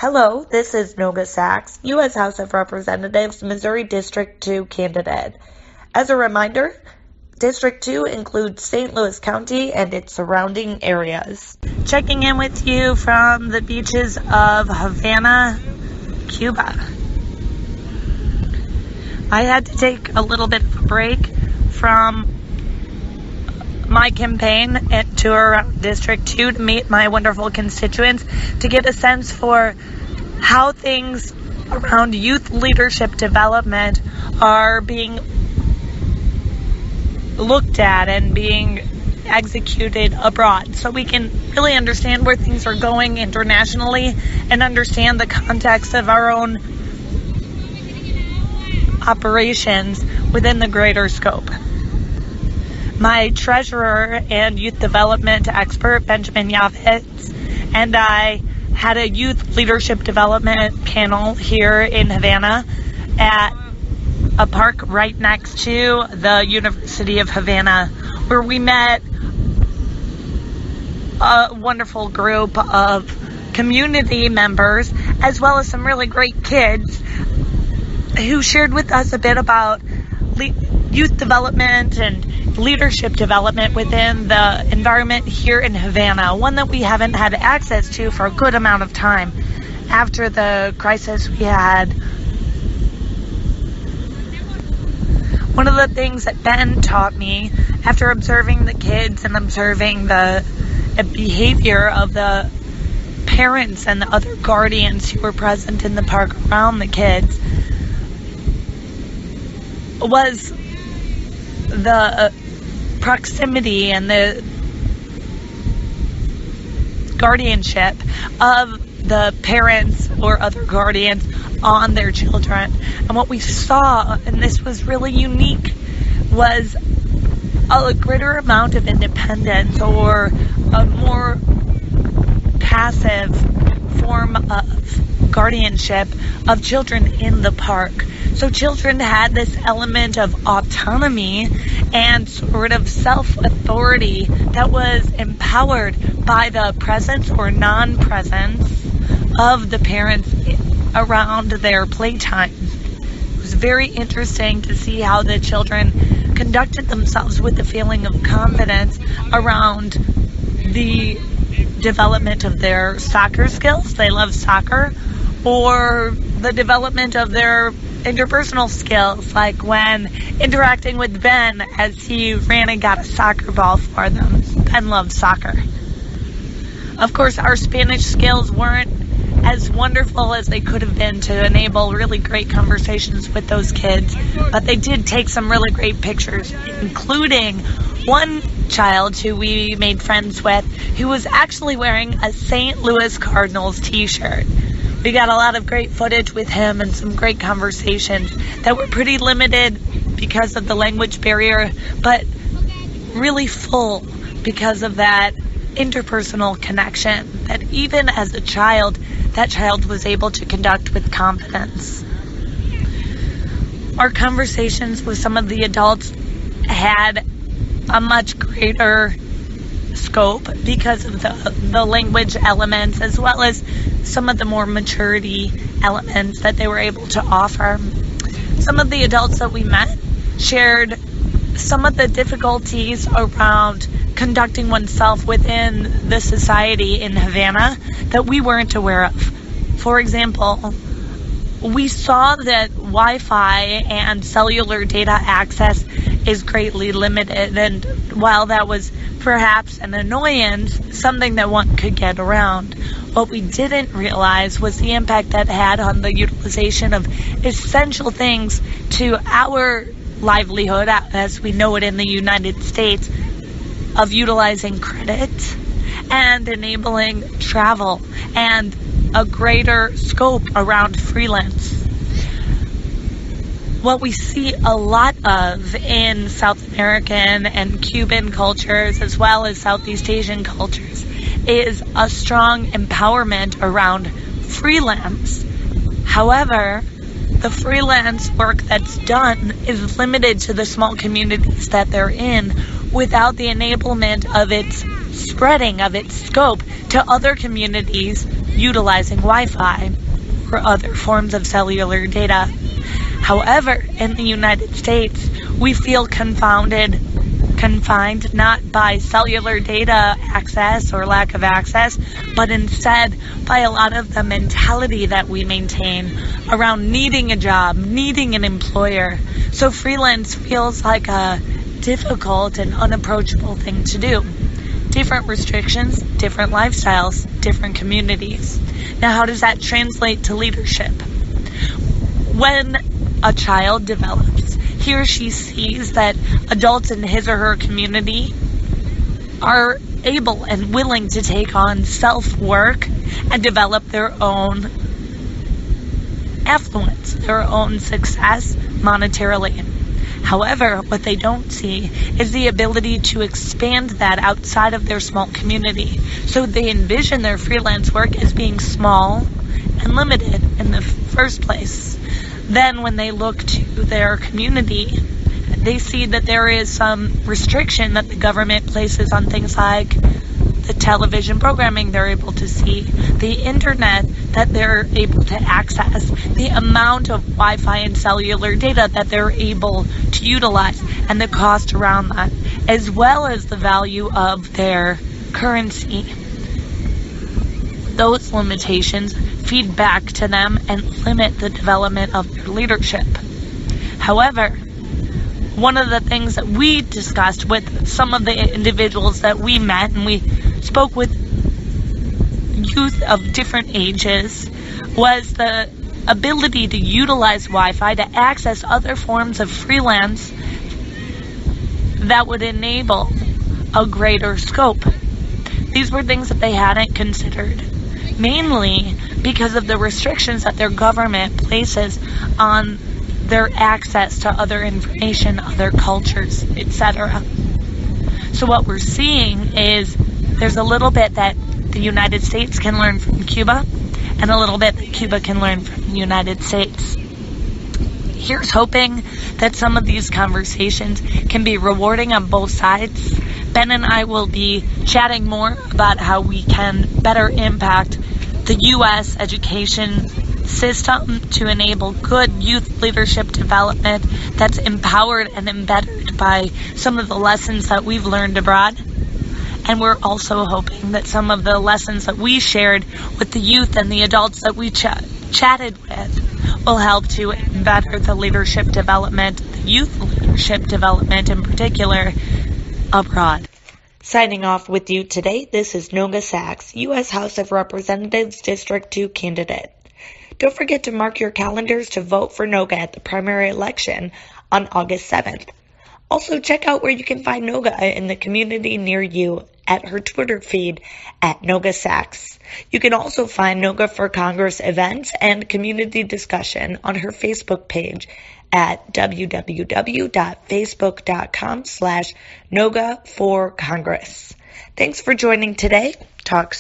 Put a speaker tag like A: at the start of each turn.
A: Hello, this is Noga Sachs, U.S. House of Representatives, Missouri District 2 candidate. As a reminder, District 2 includes St. Louis County and its surrounding areas. Checking in with you from the beaches of Havana, Cuba. I had to take a little bit of a break from my campaign at tour District 2 to meet my wonderful constituents to get a sense for how things around youth leadership development are being looked at and being executed abroad, so we can really understand where things are going internationally and understand the context of our own operations within the greater scope. My treasurer and youth development expert, Benjamin Yavitz, and I had a youth leadership development panel here in Havana at a park right next to the University of Havana, where we met a wonderful group of community members, as well as some really great kids who shared with us a bit about youth development and leadership development within the environment here in Havana, one that we haven't had access to for a good amount of time after the crisis we had. One of the things that Ben taught me after observing the kids and observing the behavior of the parents and the other guardians who were present in the park around the kids was the proximity and the guardianship of the parents or other guardians on their children. And what we saw, and this was really unique, was a greater amount of independence or a more passive form of guardianship of children in the park. So children had this element of autonomy and sort of self-authority that was empowered by the presence or non-presence of the parents around their playtime. It was very interesting to see how the children conducted themselves with a feeling of confidence around the development of their soccer skills. They love soccer. Or the development of their interpersonal skills, like when interacting with Ben as he ran and got a soccer ball for them. Ben loves soccer. Of course, our Spanish skills weren't as wonderful as they could have been to enable really great conversations with those kids, but they did take some really great pictures, including one child who we made friends with who was actually wearing a St. Louis Cardinals t-shirt. We got a lot of great footage with him and some great conversations that were pretty limited because of the language barrier, but really full because of that interpersonal connection that even as a child, that child was able to conduct with confidence. Our conversations with some of the adults had a much greater scope because of the language elements, as well as some of the more maturity elements that they were able to offer. Some of the adults that we met shared some of the difficulties around conducting oneself within the society in Havana that we weren't aware of. For example, we saw that Wi-Fi and cellular data access is greatly limited, and while that was perhaps an annoyance, something that one could get around, what we didn't realize was the impact that had on the utilization of essential things to our livelihood, as we know it in the United States, of utilizing credit and enabling travel and a greater scope around freelance. What we see a lot of in South American and Cuban cultures, as well as Southeast Asian cultures, is a strong empowerment around freelance. However, the freelance work that's done is limited to the small communities that they're in without the enablement of its spreading of its scope to other communities utilizing Wi-Fi or other forms of cellular data. However, in the United States, we feel confined not by cellular data access or lack of access, but instead by a lot of the mentality that we maintain around needing a job, needing an employer. So freelance feels like a difficult and unapproachable thing to do. Different restrictions, different lifestyles, different communities. Now, how does that translate to leadership? When a child develops, he or she sees that adults in his or her community are able and willing to take on self-work and develop their own affluence, their own success monetarily. However, what they don't see is the ability to expand that outside of their small community. So they envision their freelance work as being small and limited in the first place. Then when they look to their community, they see that there is some restriction that the government places on things like the television programming they're able to see, the internet that they're able to access, the amount of Wi-Fi and cellular data that they're able to utilize, and the cost around that, as well as the value of their currency. Those limitations feed back to them and limit the development of their leadership. However, one of the things that we discussed with some of the individuals that we met, and we spoke with youth of different ages, was the ability to utilize Wi-Fi to access other forms of freelance that would enable a greater scope. These were things that they hadn't considered, mainly because of the restrictions that their government places on their access to other information, other cultures, etc. So what we're seeing is there's a little bit that the United States can learn from Cuba, and a little bit that Cuba can learn from the United States. Here's hoping that some of these conversations can be rewarding on both sides. Ben and I will be chatting more about how we can better impact the U.S. education system to enable good youth leadership development that's empowered and embedded by some of the lessons that we've learned abroad. And we're also hoping that some of the lessons that we shared with the youth and the adults that we chatted with will help to better the leadership development, the youth leadership development in particular, abroad. Signing off with you today, this is Noga Sachs, U.S. House of Representatives District 2 candidate. Don't forget to mark your calendars to vote for Noga at the primary election on August 7th. Also, check out where you can find Noga in the community near you at her Twitter feed at Noga Sachs. You can also find Noga for Congress events and community discussion on her Facebook page at www.facebook.com/nogaforcongress. Thanks for joining today. Talk soon.